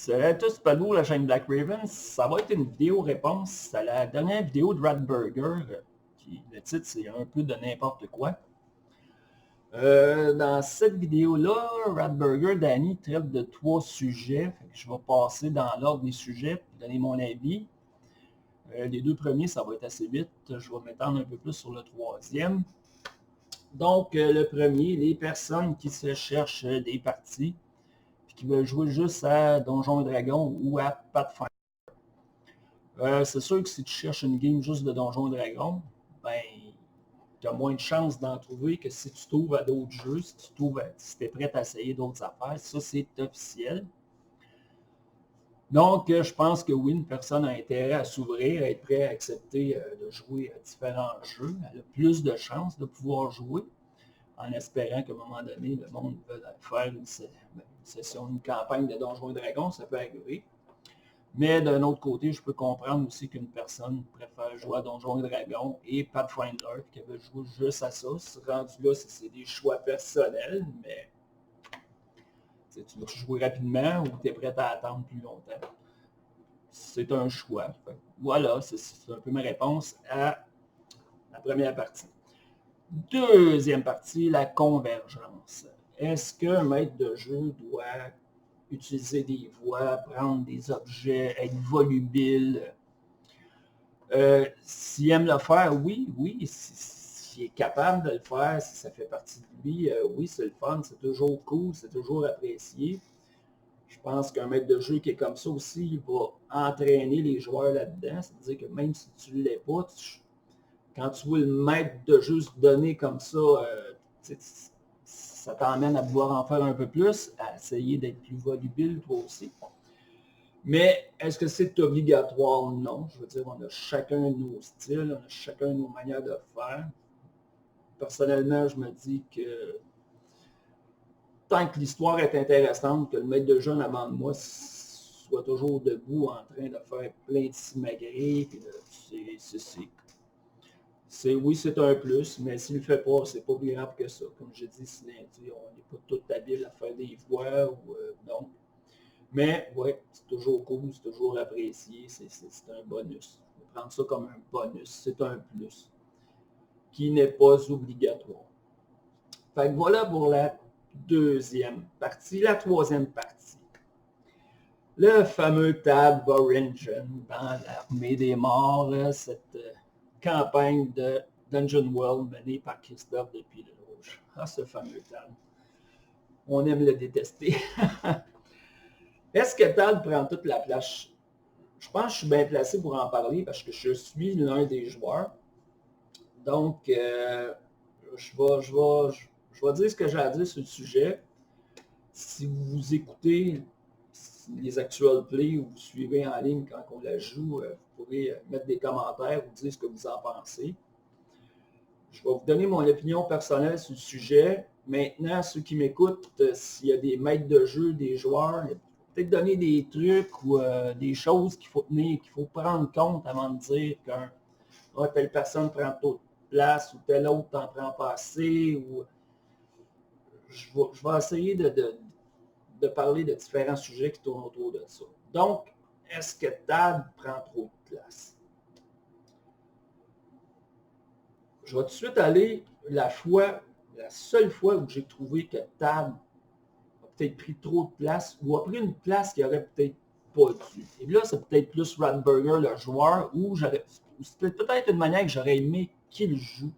Salut à tous, Palo, la chaîne Black Raven. Ça va être une vidéo réponse à la dernière vidéo de Ratburger. Le titre, c'est un peu de n'importe quoi. Dans cette vidéo-là, Ratburger, Danny traite de 3 sujets. Je vais passer dans l'ordre des sujets pour donner mon avis. Les 2 premiers, ça va être assez vite. Je vais m'étendre un peu plus sur le 3e. Donc, le premier, les personnes qui se cherchent des parties qui veulent jouer juste à Donjons et Dragons ou à Pathfinder. C'est sûr que si tu cherches une game juste de Donjons et Dragons, ben, tu as moins de chances d'en trouver que si tu t'ouvres à d'autres jeux, si tu es prêt à essayer d'autres affaires. Ça, c'est officiel. Donc, je pense que oui, une personne a intérêt à s'ouvrir, à être prêt à accepter de jouer à différents jeux. Elle a plus de chances de pouvoir jouer, en espérant qu'à un moment donné, le monde veut faire une session, une campagne de Donjons et Dragons, ça peut arriver. Mais d'un autre côté, je peux comprendre aussi qu'une personne préfère jouer à Donjons et Dragons et Pathfinder, qui veut jouer juste à ça. Rendu là, c'est des choix personnels, mais tu veux jouer rapidement ou tu es prêt à attendre plus longtemps. C'est un choix. Voilà, c'est un peu ma réponse à la première partie. Deuxième partie, la convergence. Est-ce qu'un maître de jeu doit utiliser des voix, prendre des objets, être volubile? S'il aime le faire, oui. S'il est capable de le faire, si ça fait partie de lui, oui, c'est le fun, c'est toujours cool, c'est toujours apprécié. Je pense qu'un maître de jeu qui est comme ça aussi, il va entraîner les joueurs là-dedans. C'est-à-dire que même si tu ne l'es pas, quand tu vois le maître de jeu se donner comme ça, ça t'emmène à vouloir en faire un peu plus, à essayer d'être plus volubile toi aussi. Mais est-ce que c'est obligatoire? Non. Je veux dire, on a chacun nos styles, on a chacun nos manières de faire. Personnellement, je me dis que tant que l'histoire est intéressante, que le maître de jeu en avant de moi soit toujours debout en train de faire plein de simagrées, oui, c'est un plus, mais s'il ne le fait pas, c'est pas plus grave que ça. Comme je dis, on n'est pas tout habile à faire des voix ou donc. Mais oui, c'est toujours cool, c'est toujours apprécié, c'est un bonus. On va prendre ça comme un bonus, c'est un plus qui n'est pas obligatoire. Fait que voilà pour la deuxième partie. La troisième partie. Le fameux Tab Origin dans l'Armée des Morts, cette campagne de Dungeon World menée par Christophe depuis le Rouge. Ah, ce fameux Tab. On aime le détester. Est-ce que Tad prend toute la place? Je pense que je suis bien placé pour en parler parce que je suis l'un des joueurs. Donc, je vais dire ce que j'ai à dire sur le sujet. Si vous écoutez les actual plays ou vous suivez en ligne quand on la joue, vous pourrez mettre des commentaires ou dire ce que vous en pensez. Je vais vous donner mon opinion personnelle sur le sujet. Maintenant, ceux qui m'écoutent, s'il y a des maîtres de jeu, des joueurs, peut-être donner des trucs ou des choses qu'il faut prendre compte avant de dire qu'un telle personne prend trop de place ou telle autre en prend pas assez. Ou... Je vais essayer de parler de différents sujets qui tournent autour de ça. Donc, est-ce que Tad prend trop de place? Je vais tout de suite aller la seule fois où j'ai trouvé que Tad a peut-être pris trop de place ou a pris une place qui aurait peut-être pas dû. Et là, c'est peut-être plus Ratburger, le joueur, ou c'est peut-être une manière que j'aurais aimé qu'il joue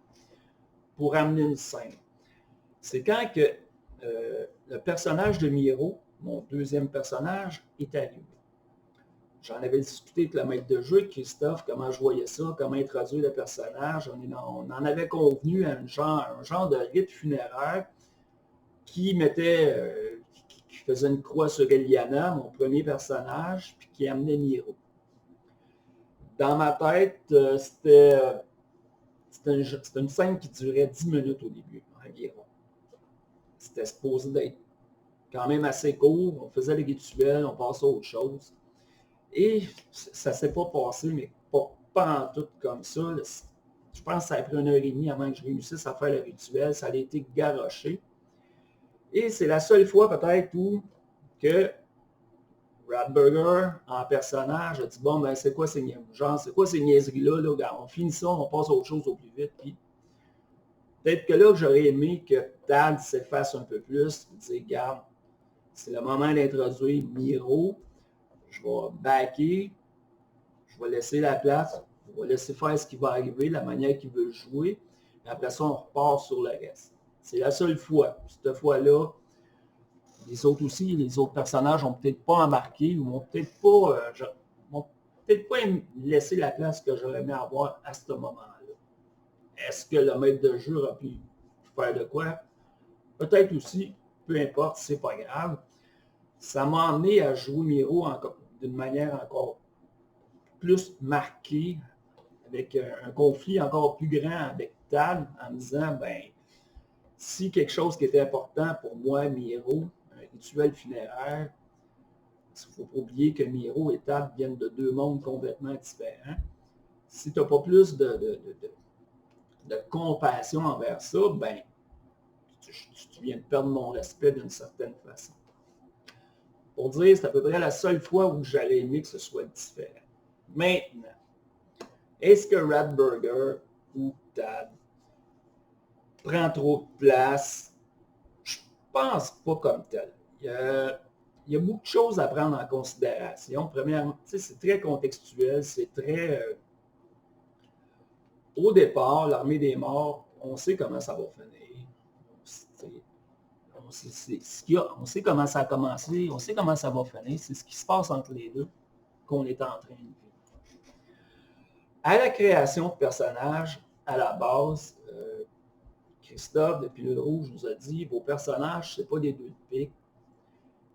pour amener une scène. C'est quand que le personnage de Miro, mon deuxième personnage, est arrivé. J'en avais discuté avec le maître de jeu, Christophe, comment je voyais ça, comment introduire le personnage. On en avait convenu à un genre de rite funéraire qui faisait une croix sur Eliana, mon premier personnage, puis qui amenait Miro. Dans ma tête, c'était une scène qui durait 10 minutes au début, environ. C'était supposé d'être quand même assez court, on faisait les rituels, on passait à autre chose. Et ça ne s'est pas passé, mais pas en tout comme ça. Je pense que ça a pris 1h30 avant que je réussisse à faire le rituel. Ça a été garoché. Et c'est la seule fois peut-être où que Ratburger, en personnage, a dit, bon, ben, c'est quoi ces niaiseries-là, là, regarde, on finit ça, on passe à autre chose au plus vite, puis peut-être que là, j'aurais aimé que Tad s'efface un peu plus, dire, regarde, c'est le moment d'introduire Miro, je vais backer, je vais laisser la place, je vais laisser faire ce qui va arriver, la manière qu'il veut jouer, et après ça, on repart sur le reste. C'est la seule fois. Cette fois-là, les autres aussi, les autres personnages n'ont peut-être pas embarqué ou m'ont peut-être pas laissé la place que j'aurais aimé avoir à ce moment-là. Est-ce que le maître de jeu aurait pu faire de quoi? Peut-être aussi, peu importe, c'est pas grave. Ça m'a amené à jouer Miro d'une manière encore plus marquée, avec un conflit encore plus grand avec Tad, en me disant, ben, si quelque chose qui était important pour moi, Miro, un rituel funéraire, il ne faut pas oublier que Miro et Tad viennent de deux mondes complètement différents. Si tu n'as pas plus de compassion envers ça, ben, tu viens de perdre mon respect d'une certaine façon. Pour dire, c'est à peu près la seule fois où j'aurais aimé que ce soit différent. Maintenant, est-ce que Ratburger ou Tad prend trop de place? Je pense pas comme tel. Il y a beaucoup de choses à prendre en considération. Premièrement, c'est très contextuel, c'est très... au départ, l'Armée des Morts, on sait comment ça va finir. On sait comment ça a commencé, on sait comment ça va finir. C'est ce qui se passe entre les deux qu'on est en train de vivre. À la création de personnages, à la base, Christophe de Pilule Rouge nous a dit, vos personnages, ce n'est pas des deux de pique,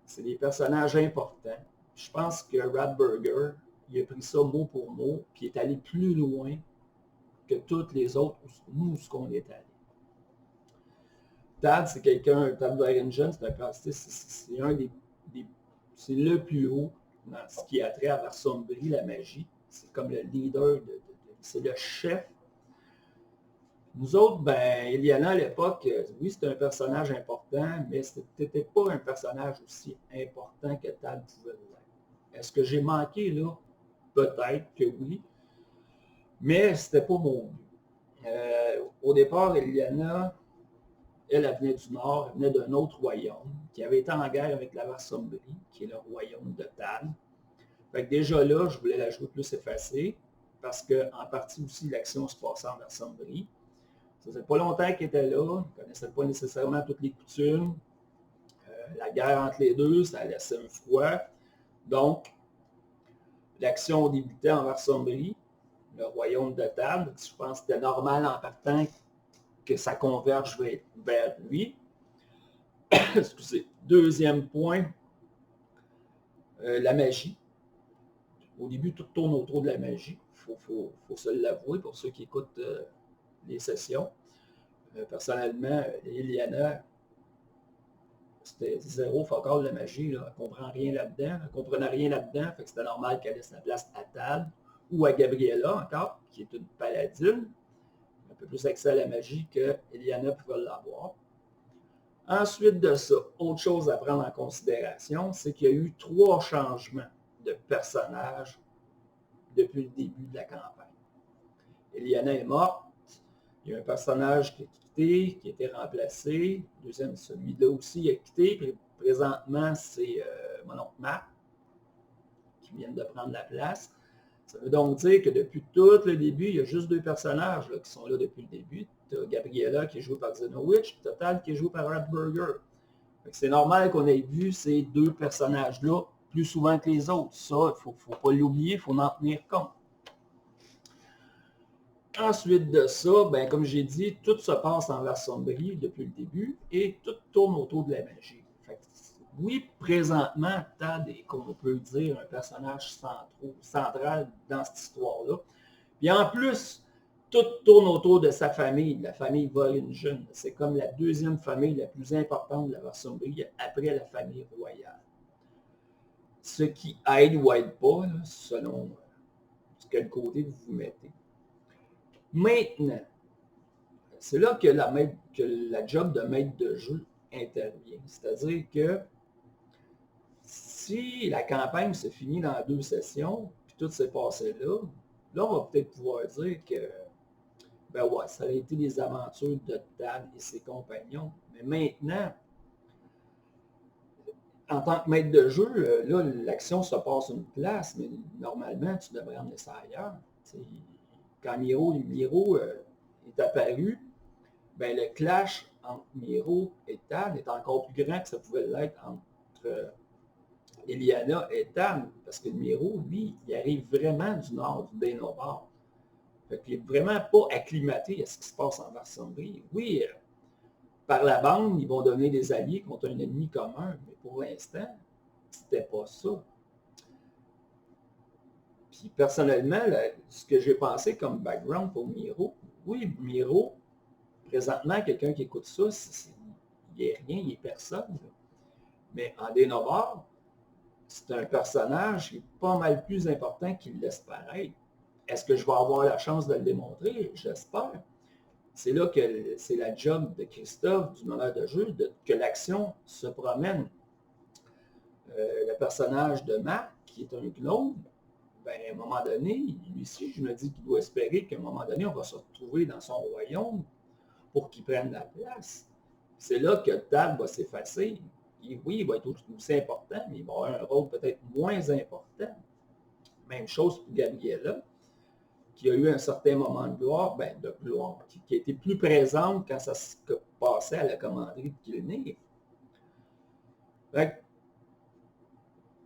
c'est des personnages importants. Je pense que Ratburger, il a pris ça mot pour mot, puis il est allé plus loin que toutes les autres, nous, ce qu'on est allé. Tad, c'est quelqu'un, Tad Varingen, c'est un c'est le plus haut dans ce qui a trait à la sombrie, la magie. C'est comme le leader, c'est le chef. Nous autres, ben, Eliana à l'époque, oui, c'était un personnage important, mais c'était pas un personnage aussi important que Tad pouvait l'être. Est-ce que j'ai manqué là? Peut-être que oui, mais c'était pas mon but. Au départ, Eliana, elle venait du Nord, elle venait d'un autre royaume, qui avait été en guerre avec la Varsombrie, qui est le royaume de Tad. Fait que déjà là, je voulais la jouer plus effacée, parce qu'en partie aussi, l'action se passait en Varsombrie. Ça faisait pas longtemps qu'elle était là, elle ne connaissait pas nécessairement toutes les coutumes. La guerre entre les deux, ça laissait un froid. Donc, l'action débutait en Varsombrie, le royaume de Tad. Je pense que c'était normal en partant que ça converge vers lui. Excusez. Deuxième point, la magie. Au début, tout tourne autour de la magie. Il faut se l'avouer pour ceux qui écoutent les sessions. Personnellement, Eliana, c'était zéro focal de la magie. Là. Elle ne comprend rien là-dedans. Elle ne comprenait rien là-dedans. Fait que c'était normal qu'elle laisse la place à Tad ou à Gabriella encore, qui est une paladine. Un peu plus accès à la magie que Eliana pouvait l'avoir. Ensuite de ça, autre chose à prendre en considération, c'est qu'il y a eu 3 changements de personnages depuis le début de la campagne. Eliana est morte, il y a un personnage qui a quitté, qui a été remplacé, deuxième, celui-là aussi a quitté, puis présentement c'est mon oncle Marc qui vient de prendre la place. Ça veut donc dire que depuis tout le début, il y a juste 2 personnages là, qui sont là depuis le début. Tu as Gabriella qui est jouée par Xenowitch, puis Total qui est jouée par Ratburger. C'est normal qu'on ait vu ces 2 personnages-là plus souvent que les autres. Ça, il ne faut pas l'oublier, il faut en tenir compte. Ensuite de ça, ben, comme j'ai dit, tout se passe en Varsombrie depuis le début et tout tourne autour de la magie. Fait que, oui, présentement, Tad est, comme on peut le dire, un personnage central dans cette histoire-là. Puis en plus, tout tourne autour de sa famille, la famille Varingen. C'est comme la deuxième famille la plus importante de la Varsombrie après la famille royale. Ce qui aide ou aide pas, là, selon de quel côté vous vous mettez. Maintenant, c'est là que la job de maître de jeu intervient. C'est-à-dire que si la campagne se finit dans 2 sessions, puis tout s'est passé là, là, on va peut-être pouvoir dire que, ben ouais, ça a été des aventures de Tad et ses compagnons. Mais maintenant, en tant que maître de jeu, là, l'action se passe une place, mais normalement, tu devrais emmener ça ailleurs. T'sais, quand Miro est apparu, ben, le clash entre Miro et Tad est encore plus grand que ça pouvait l'être entre Eliana et Tad, parce que Miro, lui, il arrive vraiment du nord, du Dénobar. Fait qu'il n'est vraiment pas acclimaté à ce qui se passe en maçonnerie. Oui, par la bande, ils vont donner des alliés contre un ennemi commun, mais pour l'instant, c'était pas ça. Puis personnellement, là, ce que j'ai pensé comme background pour Miro, oui, Miro, présentement, quelqu'un qui écoute ça, il n'est rien, il n'est personne. Là. Mais en Dénobar, c'est un personnage qui est pas mal plus important qu'il laisse paraître. Est-ce que je vais avoir la chance de le démontrer? J'espère. C'est là que c'est la job de Christophe, du meneur de jeu, que l'action se promène. Le personnage de Marc, qui est un gnome, ben, à un moment donné, lui aussi, je me dis qu'il doit espérer qu'à un moment donné, on va se retrouver dans son royaume pour qu'il prenne la place. C'est là que Tad va s'effacer. Et oui, il va être aussi important, mais il va avoir un rôle peut-être moins important. Même chose pour Gabriella, qui a eu un certain moment de gloire, qui a été plus présente quand ça se passait à la commanderie de Kilnir.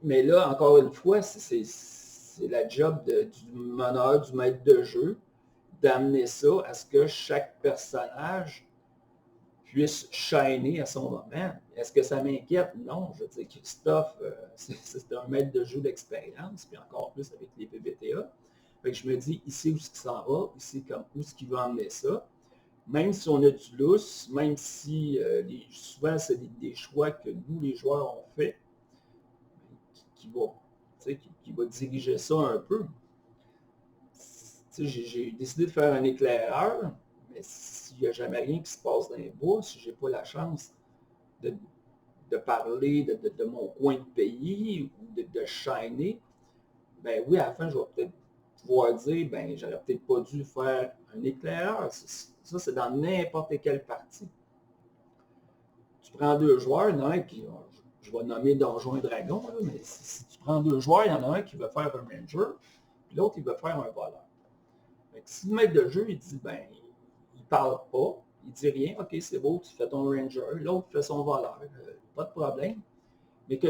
Mais là, encore une fois, c'est la job du meneur, du maître de jeu, d'amener ça à ce que chaque personnage puisse shiner à son moment. Est-ce que ça m'inquiète? Non. Je veux dire, Christophe, c'est un maître de jeu d'expérience, puis encore plus avec les PBTA. Fait que je me dis, ici où est-ce qu'il s'en va, ici comme où est-ce qu'il veut emmener ça. Même si on a du lousse, même si souvent c'est des choix que nous, les joueurs, ont fait, qui va diriger ça un peu. J'ai décidé de faire un éclaireur, mais s'il n'y a jamais rien qui se passe dans les bois, si je n'ai pas la chance de parler de mon coin de pays ou de shiner, ben oui, à la fin, je vais peut-être pouvoir dire, ben j'aurais peut-être pas dû faire un éclaireur. Ça, c'est dans n'importe quelle partie. Tu prends 2 joueurs, il y en a un qui, je vais nommer Donjon et Dragon, là, mais si tu prends 2 joueurs, il y en a un qui veut faire un ranger, puis l'autre, il veut faire un voleur. Fait que si le maître de jeu, il dit, ben, il parle pas, il dit rien, ok, c'est beau, tu fais ton ranger, l'autre fait son voleur, pas de problème. Mais que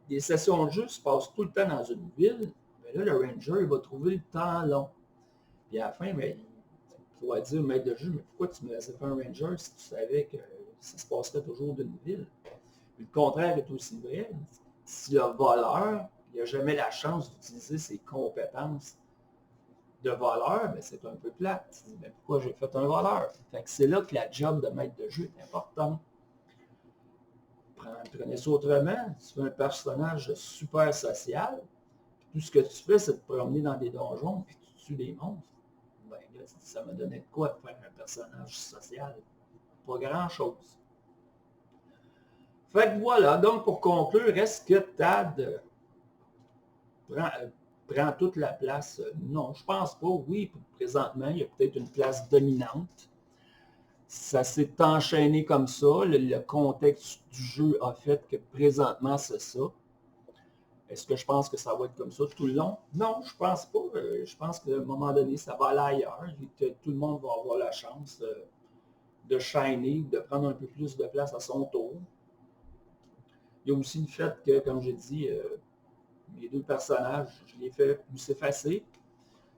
les sessions de jeu se passent tout le temps dans une ville, ben là, le ranger, il va trouver le temps long. Puis à la fin, ben, il pourra dire au maître de jeu, mais pourquoi tu me laissais faire un ranger si tu savais que ça se passerait toujours d'une ville? Puis le contraire est aussi vrai. Si le voleur, il n'a jamais la chance d'utiliser ses compétences de voleur, ben c'est un peu plate. Tu dis, ben pourquoi j'ai fait un voleur? Fait que c'est là que la job de maître de jeu est importante. Prenez ça autrement, tu fais un personnage super social, tout ce que tu fais, c'est te promener dans des donjons, puis tu tues des monstres. Ben là, ça m'a donné de quoi de faire un personnage social? Pas grand-chose. Fait que voilà, donc pour conclure, est-ce que Tad prend toute la place? Non, je pense pas. Oui, présentement, il y a peut-être une place dominante. Ça s'est enchaîné comme ça. Le contexte du jeu a fait que présentement, c'est ça. Est-ce que je pense que ça va être comme ça tout le long? Non, je pense pas. Je pense qu'à un moment donné, ça va aller ailleurs. Et que tout le monde va avoir la chance de shiner, de prendre un peu plus de place à son tour. Il y a aussi le fait que, comme j'ai dit, mes 2 personnages, je les fais plus effacer.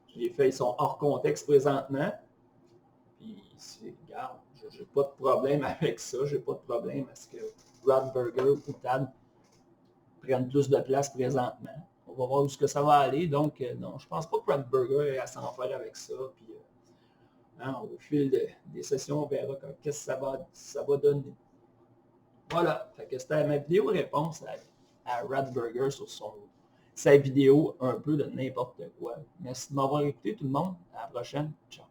Je les fais, ils sont hors contexte présentement. Puis, regarde, j'ai pas de problème avec ça. J'ai pas de problème à ce que Radburger ou Tad prennent plus de place présentement. On va voir où ce que ça va aller. Donc, non, je pense pas que Radburger ait à s'en faire avec ça. Puis, au fil des sessions, on verra qu'est-ce que ça va donner. Voilà, fait que c'était ma vidéo réponse à Radburger sur sa vidéo un peu de n'importe quoi. Merci de m'avoir écouté tout le monde. À la prochaine. Ciao.